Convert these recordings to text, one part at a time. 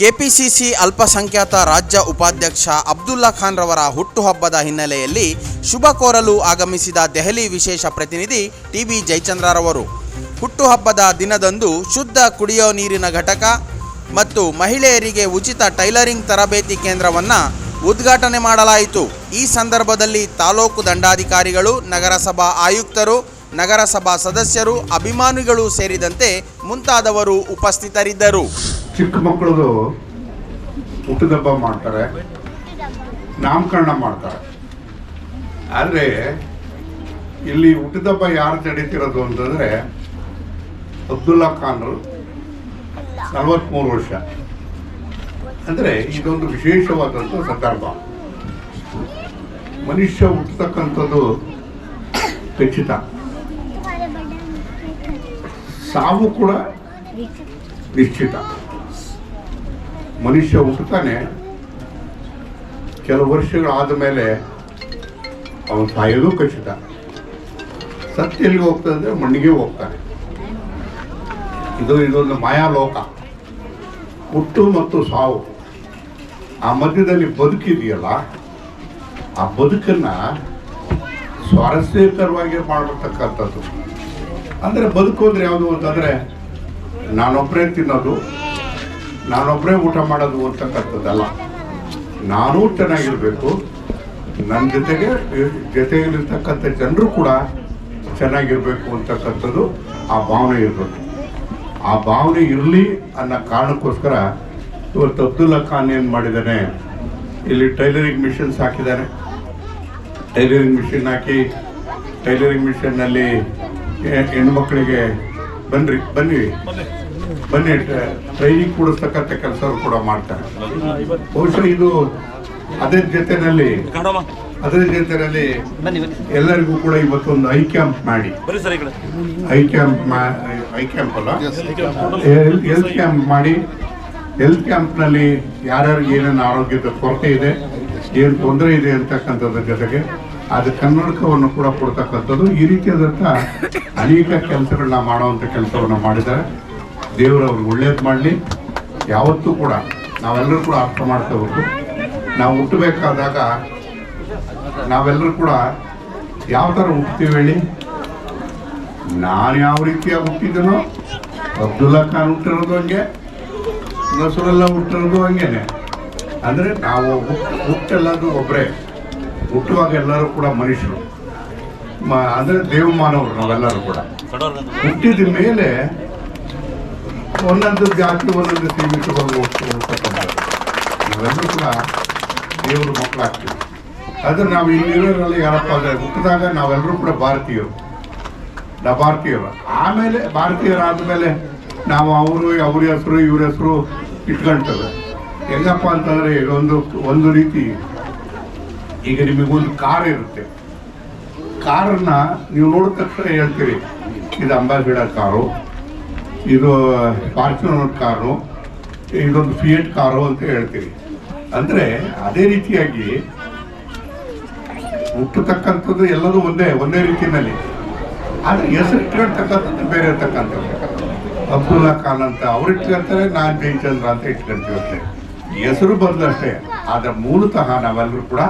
KPCC ಅಲ್ಪಸಂಖ್ಯಾತ ರಾಜ್ಯ ಉಪಾಧ್ಯಕ್ಷ ಅಬ್ದುಲ್ಲಾ ಖಾನ್ ರವರ ಹುಟ್ಟುಹಬ್ಬದ ಹಿನ್ನೆಲೆಯಲ್ಲಿ ಶುಭ ಕೋರಲು ಆಗಮಿಸಿದ ದೆಹಲಿ ವಿಶೇಷ ಪ್ರತಿನಿಧಿ ಟಿಬಿ ಜಯಚಂದ್ರರವರು ಹುಟ್ಟುಹಬ್ಬದ ದಿನದಂದು ಶುದ್ಧ ಕುಡಿಯೋ ನೀರಿನ ಘಟಕ ಮತ್ತು ಮಹಿಳೆಯರಿಗೆ ಉಚಿತ ಟೈಲರಿಂಗ್ ತರಬೇತಿ ಕೇಂದ್ರವನ್ನು ಉದ್ಘಾಟನೆ ಮಾಡಲಾಯಿತು. ಈ ಸಂದರ್ಭದಲ್ಲಿ ತಾಲೂಕು ದಂಡಾಧಿಕಾರಿಗಳು, ನಗರಸಭಾ ಆಯುಕ್ತರು, ನಗರಸಭಾ ಸದಸ್ಯರು, ಅಭಿಮಾನಿಗಳು ಸೇರಿದಂತೆ ಮುಂತಾದವರು ಉಪಸ್ಥಿತರಿದ್ದರು. ಚಿಕ್ಕ ಮಕ್ಕಳದು ಹುಟ್ಟುಹಬ್ಬ ಮಾಡ್ತಾರೆ, ನಾಮಕರಣ ಮಾಡ್ತಾರೆ. ಆದರೆ ಇಲ್ಲಿ ಹುಟ್ಟುಹಬ್ಬ ಯಾರು ನಡೀತಿರೋದು ಅಂತಂದರೆ ಅಬ್ದುಲ್ಲಾ ಖಾನ್ರು 43 ವರ್ಷ. ಅಂದರೆ ಇದೊಂದು ವಿಶೇಷವಾದಂಥ ಸಂದರ್ಭ. ಮನುಷ್ಯ ಹುಟ್ಟತಕ್ಕಂಥದ್ದು ಖಚಿತ, ಸಾವು ಕೂಡ ನಿಶ್ಚಿತ. ಮನುಷ್ಯ ಹುಟ್ಟುತ್ತಾನೆ, ಕೆಲವು ವರ್ಷಗಳಾದ ಮೇಲೆ ಅವನು ಸಾಯೋದು ಖಚಿತ. ಸತ್ಯ ಎಲ್ಲಿಗೆ ಹೋಗ್ತದೆ ಅಂದರೆ ಮಣ್ಣಿಗೆ ಹೋಗ್ತಾನೆ. ಇದೊಂದು ಮಾಯಾಲೋಕ. ಹುಟ್ಟು ಮತ್ತು ಸಾವು, ಆ ಮಧ್ಯದಲ್ಲಿ ಬದುಕಿದೆಯಲ್ಲ, ಆ ಬದುಕನ್ನು ಸ್ವಾರಸ್ಯಕರವಾಗಿ ಮಾಡತಕ್ಕಂಥದ್ದು. ಅಂದರೆ ಬದುಕು ಅಂದರೆ ಯಾವುದು ಅಂತಂದರೆ ನಾನೊಬ್ಬರೇ ತಿನ್ನೋದು, ನಾನೊಬ್ಬರೇ ಊಟ ಮಾಡೋದು ಅಂತಕ್ಕಂಥದ್ದಲ್ಲ. ನಾನೂ ಚೆನ್ನಾಗಿರಬೇಕು, ನನ್ನ ಜೊತೆಗಿರ್ತಕ್ಕಂಥ ಜನರು ಕೂಡ ಚೆನ್ನಾಗಿರಬೇಕು ಅಂತಕ್ಕಂಥದ್ದು ಆ ಭಾವನೆ ಇರಬೇಕು. ಆ ಭಾವನೆ ಇರಲಿ ಅನ್ನೋ ಕಾರಣಕ್ಕೋಸ್ಕರ ಇವತ್ತು ಅಬ್ದುಲ್ಲಾ ಖಾನ್ ಏನು ಮಾಡಿದ್ದಾನೆ, ಇಲ್ಲಿ ಟೈಲರಿಂಗ್ ಮಿಷನ್ಸ್ ಹಾಕಿದ್ದಾನೆ. ಟೈಲರಿಂಗ್ ಮಿಷಿನ್ ಹಾಕಿ, ಟೈಲರಿಂಗ್ ಮಿಷನ್ನಲ್ಲಿ ಹೆಣ್ಮಕ್ಳಿಗೆ ಬನ್ನಿ ಟ್ರೈನಿಂಗ್ ಕೊಡಿಸ್ತಕ್ಕಂಥ ಕೆಲಸಗಳು ಕೂಡ ಮಾಡ್ತಾರೆ. ಬಹುಶಃ ಇದು ಅದೇ ಜೊತೆಯಲ್ಲಿ ಎಲ್ಲರಿಗೂ ಕೂಡ ಇವತ್ತೊಂದು ಐ ಕ್ಯಾಂಪ್ ಮಾಡಿ, ಹೆಲ್ತ್ ಕ್ಯಾಂಪ್ ಮಾಡಿ, ಹೆಲ್ತ್ ಕ್ಯಾಂಪ್ನಲ್ಲಿ ಯಾರ್ಯಾರಿಗೆ ಏನೇನು ಆರೋಗ್ಯದ ಕೊರತೆ ಇದೆ, ಏನು ತೊಂದರೆ ಇದೆ ಅಂತಕ್ಕಂಥದ್ರ ಜೊತೆಗೆ ಅದು ಕನ್ನಡಕವನ್ನು ಕೂಡ ಕೊಡ್ತಕ್ಕಂಥದ್ದು. ಈ ರೀತಿಯಾದಂಥ ಅನೇಕ ಕೆಲಸಗಳನ್ನ ಮಾಡುವಂಥ ಕೆಲಸವನ್ನು ಮಾಡಿದ್ದಾರೆ. ದೇವರು ಅವ್ರಿಗೆ ಒಳ್ಳೇದು ಮಾಡಲಿ. ಯಾವತ್ತೂ ಕೂಡ ನಾವೆಲ್ಲರೂ ಕೂಡ ಅರ್ಥ ಮಾಡ್ಕೋಬೇಕು, ನಾವು ಹುಟ್ಟಬೇಕಾದಾಗ ನಾವೆಲ್ಲರೂ ಕೂಡ ಯಾವ ಥರ ಹುಟ್ತೀವಿ ಹೇಳಿ. ನಾನು ಯಾವ ರೀತಿಯಾಗಿ ಹುಟ್ಟಿದನೋ, ಅಬ್ದುಲ್ಲಾ ಖಾನ್ ಹುಟ್ಟಿರೋದು ಹಂಗೆ, ನಸುರೆಲ್ಲ ಹುಟ್ಟಿರೋದು ಹಂಗೇನೆ. ಅಂದರೆ ನಾವು ಹುಟ್ಟೆಲ್ಲದು ಒಬ್ಬರೇ. ಹುಟ್ಟುವಾಗ ಎಲ್ಲರೂ ಕೂಡ ಮನುಷ್ಯರು, ಅಂದರೆ ದೇವಮಾನವರು ನಾವೆಲ್ಲರೂ ಕೂಡ. ಹುಟ್ಟಿದ ಮೇಲೆ ಒಂದೊಂದು ಜಾತಿ, ಒಂದೊಂದು ಸೀಮಿತವಾಗಿ ಹೋಗ್ತಕ್ಕಂಥದ್ದು. ನಾವೆಲ್ಲರೂ ಕೂಡ ದೇವರ ಮಕ್ಕಳಾಗ್ತೀವಿ. ಆದರೆ ನಾವು ಇಲ್ಲಿರೋದ್ರಲ್ಲಿ ಯಾರಪ್ಪ ಅಂದರೆ ಹುಟ್ಟಿದಾಗ ನಾವೆಲ್ಲರೂ ಕೂಡ ಭಾರತೀಯರು. ಆಮೇಲೆ ಭಾರತೀಯರಾದ ಮೇಲೆ ನಾವು ಅವ್ರ ಹೆಸರು ಇವ್ರ ಹೆಸರು ಇಟ್ಕೊಳ್ತೇವೆ. ಹೆಂಗಪ್ಪ ಅಂತಂದರೆ ಒಂದು ರೀತಿ, ಈಗ ನಿಮಗೊಂದು ಕಾರ್ ಇರುತ್ತೆ. ಕಾರನ್ನು ನೀವು ನೋಡಿದ ತಕ್ಷಣ ಹೇಳ್ತೀರಿ, ಇದು ಅಂಬಾಸಿಡರ್ ಕಾರು, ಇದು ಫಾರ್ಚುನರ್ ಕಾರು, ಇದೊಂದು ಫಿಯೇಟ್ ಕಾರು ಅಂತ ಹೇಳ್ತೀರಿ. ಅಂದರೆ ಅದೇ ರೀತಿಯಾಗಿ ಹುಟ್ಟತಕ್ಕಂಥದ್ದು ಎಲ್ಲದೂ ಒಂದೇ ರೀತಿಯಲ್ಲಿ. ಆದರೆ ಹೆಸರು ಇಟ್ಕೊಳ್ತಕ್ಕಂಥದ್ದು ಬೇರೆ ಇರ್ತಕ್ಕಂಥದ್ದು. ಅಬ್ದುಲ್ಲಾ ಖಾನ್ ಅಂತ ಅವ್ರು ಇಟ್ಕೊಳ್ತಾರೆ, ನಾನು ಜಯಚಂದ್ರ ಅಂತ ಇಟ್ಕೊಳ್ತೀವಿ. ಹೆಸರು ಬದಲಷ್ಟೇ, ಆದರೆ ಮೂಲತಃ ನಾವೆಲ್ಲರೂ ಕೂಡ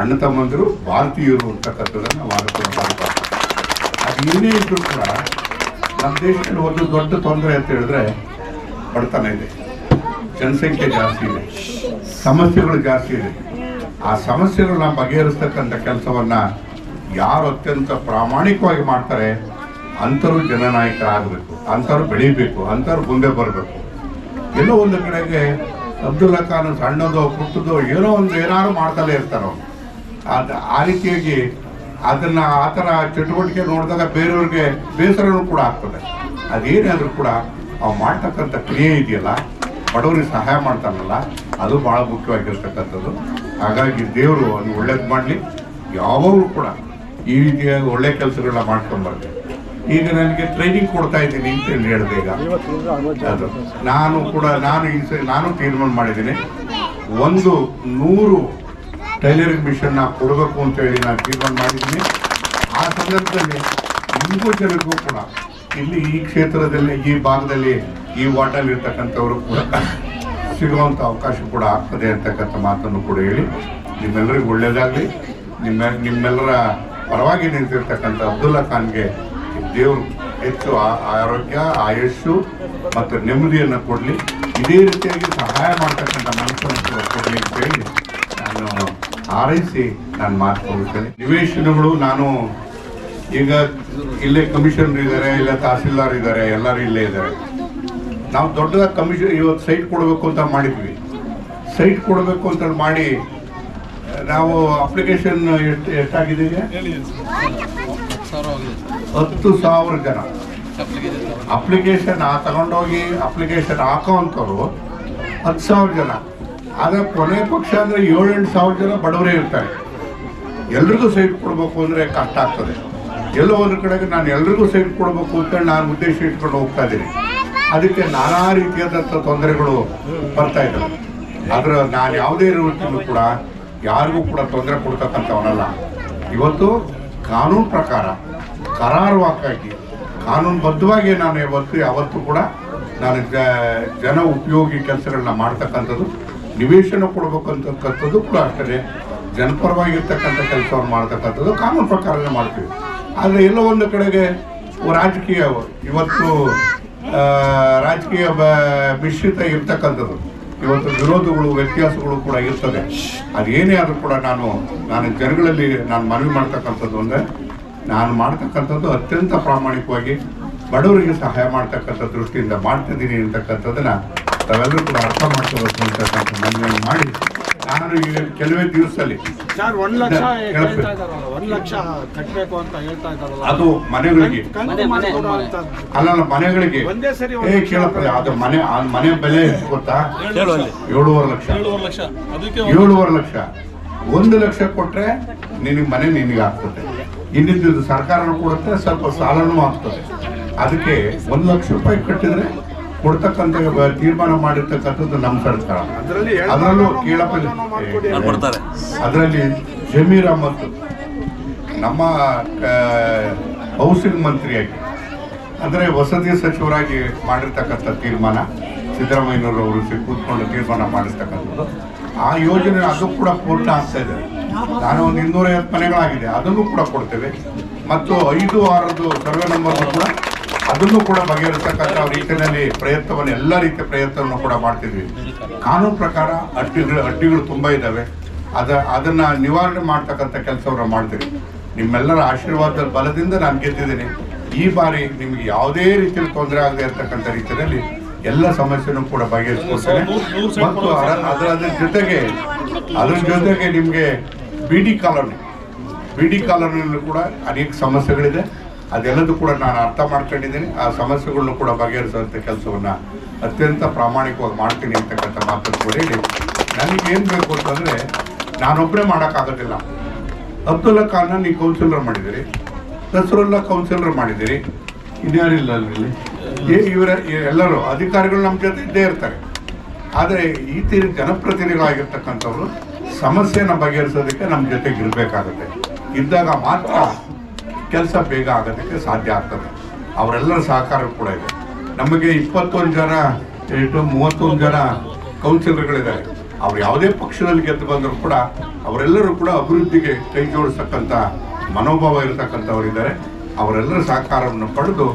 ಅಣ್ಣ ತಮ್ಮಂದಿರು, ಭಾರತೀಯರು ಅಂತಕ್ಕಂಥದ್ದನ್ನು ನಾವು ಆಲೋಚನೆ. ಅದು ಏನೇ ಇದ್ರೂ ಕೂಡ ನಮ್ಮ ದೇಶದಲ್ಲಿ ಒಂದು ದೊಡ್ಡ ತೊಂದರೆ ಅಂತ ಹೇಳಿದ್ರೆ ಬಡತನ ಇದೆ, ಜನಸಂಖ್ಯೆ ಜಾಸ್ತಿ ಇದೆ, ಸಮಸ್ಯೆಗಳು ಜಾಸ್ತಿ ಇದೆ. ಆ ಸಮಸ್ಯೆಗಳನ್ನ ಬಗೆಹರಿಸ್ತಕ್ಕಂಥ ಕೆಲಸವನ್ನು ಯಾರು ಅತ್ಯಂತ ಪ್ರಾಮಾಣಿಕವಾಗಿ ಮಾಡ್ತಾರೆ ಅಂಥವ್ರು ಜನನಾಯಕರಾಗಬೇಕು, ಅಂಥವ್ರು ಬೆಳೀಬೇಕು, ಅಂಥವ್ರು ಮುಂದೆ ಬರಬೇಕು. ಎಲ್ಲೋ ಒಂದು ಕಡೆಗೆ ಅಬ್ದುಲ್ಲಾ ಖಾನ್ ಸಣ್ಣದೋ ಪುಟ್ಟದೋ ಏನಾದ್ರು ಮಾಡ್ತಲೇ ಇರ್ತಾರೋ. ಆ ರೀತಿಯಾಗಿ ಅದನ್ನು ಆ ಥರ ಚಟುವಟಿಕೆ ನೋಡಿದಾಗ ಬೇರೆಯವ್ರಿಗೆ ಬೇಸರನೂ ಕೂಡ ಆಗ್ತದೆ. ಅದೇನಾದರೂ ಕೂಡ ಅವು ಮಾಡ್ತಕ್ಕಂಥ ಕ್ರಿಯೆ ಇದೆಯಲ್ಲ, ಬಡವರಿಗೆ ಸಹಾಯ ಮಾಡ್ತಾನಲ್ಲ, ಅದು ಭಾಳ ಮುಖ್ಯವಾಗಿರ್ತಕ್ಕಂಥದ್ದು. ಹಾಗಾಗಿ ದೇವರು ಅವ್ನು ಒಳ್ಳೇದು ಮಾಡಲಿ. ಯಾವಾಗಲೂ ಕೂಡ ಈ ರೀತಿಯಾಗಿ ಒಳ್ಳೆ ಕೆಲಸಗಳನ್ನ ಮಾಡ್ಕೊಂಬರ್ತೀನಿ. ಈಗ ನನಗೆ ಟ್ರೈನಿಂಗ್ ಕೊಡ್ತಾ ಇದ್ದೀನಿ ಅಂತ ಹೇಳಿ ಹೇಳಿದೆ. ಈಗ ಅದು ನಾನು ತೀರ್ಮಾನ ಮಾಡಿದ್ದೀನಿ, 100 ಟೈಲರಿಂಗ್ ಮಿಷನ್ನ ಕೊಡಬೇಕು ಅಂತೇಳಿ ನಾನು ತೀರ್ಮಾನ ಮಾಡಿದ್ದೀನಿ. ಆ ಸಂದರ್ಭದಲ್ಲಿ ನಿಮಗೂ ಜನಕ್ಕೂ ಕೂಡ ಇಲ್ಲಿ ಈ ಕ್ಷೇತ್ರದಲ್ಲಿ, ಈ ಭಾಗದಲ್ಲಿ, ಈ ವಾರ್ಡಲ್ಲಿ ಇರ್ತಕ್ಕಂಥವರು ಕೂಡ ಸಿಗುವಂಥ ಅವಕಾಶ ಕೂಡ ಆಗ್ತದೆ ಅಂತಕ್ಕಂಥ ಮಾತನ್ನು ಕೂಡ ಹೇಳಿ ನಿಮ್ಮೆಲ್ಲರಿಗೂ ಒಳ್ಳೆಯದಾಗಲಿ. ನಿಮ್ಮೆಲ್ಲರ ಪರವಾಗಿ ನಿಂತಿರ್ತಕ್ಕಂಥ ಅಬ್ದುಲ್ಲಾ ಖಾನ್ಗೆ ದೇವರು ಹೆಚ್ಚು ಆರೋಗ್ಯ, ಆಯುಷ್ಯು ಮತ್ತು ನೆಮ್ಮದಿಯನ್ನು ಕೊಡಲಿ. ಇದೇ ರೀತಿಯಾಗಿ ಸಹಾಯ ಮಾಡ್ತಕ್ಕಂಥ ಮನಸ್ಸನ್ನು ಕೂಡ ಕೊಡಲಿ ಅಂತ ಹೇಳಿ ನಾನು ಹಾರೈಸಿ ನಾನು ಮಾತು ಕೊಡುತ್ತೇನೆ. ನಿವೇಶನಗಳು ನಾನು ಈಗ ಇಲ್ಲೇ ಕಮಿಷನರ್ ಇದ್ದಾರೆ, ಇಲ್ಲ ತಹಸೀಲ್ದಾರ್ ಇದ್ದಾರೆ, ಎಲ್ಲರೂ ಇಲ್ಲೇ ಇದ್ದಾರೆ. ನಾವು ದೊಡ್ಡದಾಗಿ ಕಮಿಷನ್ ಇವತ್ತು ಸೈಟ್ ಕೊಡಬೇಕು ಅಂತ ಮಾಡಿದ್ವಿ. ಸೈಟ್ ಕೊಡಬೇಕು ಅಂತ ಮಾಡಿ ನಾವು ಅಪ್ಲಿಕೇಶನ್ ಎಷ್ಟಾಗಿದೆ? 10,000 ಜನ ಅಪ್ಲಿಕೇಶನ್ ತಗೊಂಡೋಗಿ ಅಪ್ಲಿಕೇಶನ್ ಹಾಕೋವಂಥವ್ರು 10,000 ಜನ. ಆದರೆ ಕೊನೆ ಪಕ್ಷ ಅಂದರೆ 7-8 ಸಾವಿರ ಜನ ಬಡವರೇ ಇರ್ತಾರೆ. ಎಲ್ರಿಗೂ ಸೈಟ್ ಕೊಡಬೇಕು ಅಂದರೆ ಕಷ್ಟ ಆಗ್ತದೆ. ಎಲ್ಲೋ ಒಂದು ಕಡೆಗೆ ನಾನು ಎಲ್ರಿಗೂ ಸೈಟ್ ಕೊಡಬೇಕು ಅಂತ ನಾನು ಉದ್ದೇಶ ಇಟ್ಕೊಂಡು ಹೋಗ್ತಾ ಇದ್ದೀನಿ. ಅದಕ್ಕೆ ನಾನಾ ರೀತಿಯಾದಂಥ ತೊಂದರೆಗಳು ಬರ್ತಾ ಇದ್ದಾವೆ. ಆದ್ರೆ ನಾನು ಯಾವುದೇ ರೀತಿಯಲ್ಲೂ ಕೂಡ ಯಾರಿಗೂ ಕೂಡ ತೊಂದರೆ ಕೊಡ್ತಕ್ಕಂಥವನಲ್ಲ. ಇವತ್ತು ಕಾನೂನು ಪ್ರಕಾರ ಕರಾರುವಾಕ್ಕಾಗಿ ಕಾನೂನುಬದ್ಧವಾಗಿ ನಾನು ಯಾವತ್ತೂ ಕೂಡ ನಾನು ಜನ ಉಪಯೋಗಿ ಕೆಲಸಗಳನ್ನ ಮಾಡ್ತಕ್ಕಂಥದ್ದು, ನಿವೇಶನ ಕೊಡ್ಬೇಕಂತಕ್ಕಂಥದ್ದು ಕೂಡ ಅಷ್ಟೇ ಜನಪರವಾಗಿರ್ತಕ್ಕಂಥ ಕೆಲಸವನ್ನು ಮಾಡ್ತಕ್ಕಂಥದ್ದು ಕಾನೂನು ಪ್ರಕಾರನೇ ಮಾಡ್ತೀವಿ. ಆದರೆ ಎಲ್ಲೋ ಒಂದು ಕಡೆಗೆ ರಾಜಕೀಯ ಇವತ್ತು ರಾಜಕೀಯ ಮಿಶ್ರಿತ ಇರ್ತಕ್ಕಂಥದ್ದು, ಇವತ್ತು ವಿರೋಧಗಳು ವ್ಯತ್ಯಾಸಗಳು ಕೂಡ ಇರ್ತದೆ. ಅದೇನೇ ಆದರೂ ಕೂಡ ನಾನು ಜನಗಳಲ್ಲಿ ನಾನು ಮನವಿ ಮಾಡ್ತಕ್ಕಂಥದ್ದು ಅಂದರೆ ನಾನು ಮಾಡ್ತಕ್ಕಂಥದ್ದು ಅತ್ಯಂತ ಪ್ರಾಮಾಣಿಕವಾಗಿ ಬಡವರಿಗೆ ಸಹಾಯ ಮಾಡ್ತಕ್ಕಂಥ ದೃಷ್ಟಿಯಿಂದ ಮಾಡ್ತಿದ್ದೀನಿ ಅಂತಕ್ಕಂಥದ್ದನ್ನ ತಾವೆಲ್ಲರೂ ಕೂಡ ಅರ್ಥ ಮಾಡ್ಕೋಬೇಕು ಅಂತಕ್ಕಂಥ ಮನವಿಯನ್ನು ಮಾಡಿ ನಾನು ಈಗ ಕೆಲವೇ ದಿವಸದಲ್ಲಿ ಅದು ಮನೆಗಳಿಗೆ ಅಲ್ಲ ಮನೆಗಳಿಗೆ ಕೇಳಪ್ಪ. ಅದು ಮನೆ ಬೆಲೆ ಎಷ್ಟು ಗೊತ್ತಾ? 7.5 ಲಕ್ಷ. 7.5 ಲಕ್ಷ. 1 ಲಕ್ಷ ಕೊಟ್ರೆ ಮನೆ ನಿನಗೆ ಆಗ್ತದೆ. ಇನ್ನಿದ್ದು ಸರ್ಕಾರನೂ ಕೊಡುತ್ತೆ, ಸ್ವಲ್ಪ ಸಾಲನೂ ಆಗ್ತದೆ. ಅದಕ್ಕೆ 1 ಲಕ್ಷ ರೂಪಾಯಿ ಕಟ್ಟಿದ್ರೆ ಕೊಡ್ತಕ್ಕಂಥ ತೀರ್ಮಾನ ಮಾಡಿರ್ತಕ್ಕಂಥದ್ದು ನಮ್ಮ ಸರ್ಕಾರ. ಅದರಲ್ಲೂ ಅದರಲ್ಲಿ ಜಮೀರ್ ಅಹಮದ್ ನಮ್ಮ ಹೌಸಿಂಗ್ ಮಂತ್ರಿಯಾಗಿ ಅಂದರೆ ವಸತಿ ಸಚಿವರಾಗಿ ಮಾಡಿರ್ತಕ್ಕಂಥ ತೀರ್ಮಾನ, ಸಿದ್ದರಾಮಯ್ಯನವರು ಕೂತ್ಕೊಂಡು ತೀರ್ಮಾನ ಮಾಡಿರ್ತಕ್ಕಂಥದ್ದು. ಆ ಯೋಜನೆ ಅದು ಕೂಡ ಪೂರ್ಣ ಆಗ್ತಾ ಇದೆ. ನಾನು ಒಂದು 250 ಮನೆಗಳಾಗಿದೆ, ಅದನ್ನು ಕೂಡ ಕೊಡ್ತೇವೆ. ಮತ್ತು 5-6 ಸರ್ವೆ ನಂಬರ್ ಕೂಡ ಅದನ್ನು ಕೂಡ ಬಗೆಹರಿಸತಕ್ಕಂಥ ರೀತಿಯಲ್ಲಿ ಪ್ರಯತ್ನವನ್ನು ಎಲ್ಲ ರೀತಿಯ ಪ್ರಯತ್ನವನ್ನು ಕೂಡ ಮಾಡ್ತಿದ್ವಿ. ಕಾನೂನು ಪ್ರಕಾರ ಅಡ್ಡಿಗಳು ತುಂಬ ಇದ್ದಾವೆ. ಅದನ್ನ ನಿವಾರಣೆ ಮಾಡ್ತಕ್ಕಂಥ ಕೆಲಸವನ್ನು ಮಾಡ್ತೀವಿ. ನಿಮ್ಮೆಲ್ಲರ ಆಶೀರ್ವಾದದ ಬಲದಿಂದ ನಾನು ಗೆದ್ದಿದ್ದೀನಿ. ಈ ಬಾರಿ ನಿಮ್ಗೆ ಯಾವುದೇ ರೀತಿಯಲ್ಲಿ ತೊಂದರೆ ಆಗದೆ ಇರತಕ್ಕಂಥ ರೀತಿಯಲ್ಲಿ ಎಲ್ಲ ಸಮಸ್ಯೆನೂ ಕೂಡ ಬಗೆಹರಿಸ್ಕೊಡ್ತೇನೆ. ಮತ್ತು ಅದರ ಜೊತೆಗೆ ನಿಮಗೆ ಬಿ ಡಿ ಕಾಲೋನಿಯಲ್ಲೂ ಕೂಡ ಅನೇಕ ಸಮಸ್ಯೆಗಳಿದೆ. ಅದೆಲ್ಲದೂ ಕೂಡ ನಾನು ಅರ್ಥ ಮಾಡ್ಕೊಂಡಿದ್ದೀನಿ. ಆ ಸಮಸ್ಯೆಗಳನ್ನು ಕೂಡ ಬಗೆಹರಿಸುವಂಥ ಕೆಲಸವನ್ನು ಅತ್ಯಂತ ಪ್ರಾಮಾಣಿಕವಾಗಿ ಮಾಡ್ತೀನಿ ಅಂತಕ್ಕಂಥ ಮಾತನ್ನು ಕೂಡ ಹೇಳಿ, ನನಗೇನು ಬೇಕು ಅಂತಂದರೆ ನಾನೊಬ್ಬರೇ ಮಾಡೋಕ್ಕಾಗೋದಿಲ್ಲ. ಅಬ್ದುಲ್ಲಾ ಖಾನ್ನ ನೀವು ಕೌನ್ಸಿಲರ್ ಮಾಡಿದ್ದೀರಿ, ನಸರುಲ್ಲಾ ಕೌನ್ಸಿಲರ್ ಮಾಡಿದ್ದೀರಿ, ಇನ್ಯಾರಿಲ್ಲ ಅಲ್ಲಿ. ಇವರ ಎಲ್ಲರೂ ಅಧಿಕಾರಿಗಳು ನಮ್ಮ ಜೊತೆ ಇದ್ದೇ ಇರ್ತಾರೆ. ಆದರೆ ಈ ತೀರಿ ಜನಪ್ರತಿನಿಧಿಗಳಾಗಿರ್ತಕ್ಕಂಥವ್ರು ಸಮಸ್ಯೆನ ಬಗೆಹರಿಸೋದಕ್ಕೆ ನಮ್ಮ ಜೊತೆಗೆ ಇರಬೇಕಾಗುತ್ತೆ. ಇದ್ದಾಗ ಮಾತ್ರ ಕೆಲಸ ಬೇಗ ಆಗೋದಕ್ಕೆ ಸಾಧ್ಯ ಆಗ್ತದೆ. ಅವರೆಲ್ಲರ ಸಹಕಾರ ಕೂಡ ಇದೆ. ನಮಗೆ 21 ಜನ 31 ಜನ ಕೌನ್ಸಿಲರ್ಗಳಿದ್ದಾರೆ. ಅವ್ರು ಯಾವುದೇ ಪಕ್ಷದಲ್ಲಿ ಗೆದ್ದು ಬಂದರೂ ಕೂಡ ಅವರೆಲ್ಲರೂ ಕೂಡ ಅಭಿವೃದ್ಧಿಗೆ ಕೈ ಜೋಡಿಸ್ತಕ್ಕಂಥ ಮನೋಭಾವ ಇರತಕ್ಕಂಥವರಿದ್ದಾರೆ. ಅವರೆಲ್ಲರ ಸಹಕಾರವನ್ನು ಪಡೆದು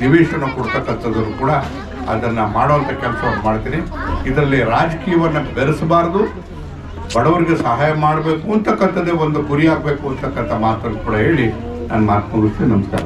ನಿವೇಶನ ಕೊಡ್ತಕ್ಕಂಥದ್ದು ಕೂಡ ಅದನ್ನು ಮಾಡುವಂಥ ಕೆಲಸವನ್ನು ಮಾಡ್ತೀನಿ. ಇದರಲ್ಲಿ ರಾಜಕೀಯವನ್ನು ಬೆರೆಸಬಾರ್ದು, ಬಡವರಿಗೆ ಸಹಾಯ ಮಾಡಬೇಕು ಅಂತಕ್ಕಂಥದ್ದೇ ಒಂದು ಗುರಿ ಆಗಬೇಕು ಅಂತಕ್ಕಂಥ ಮಾತನ್ನು ಕೂಡ ಹೇಳಿ ನಾನು ಮಾತು ಮುಗಿಸ್ತೀನಿ. ನಮಸ್ಕಾರ.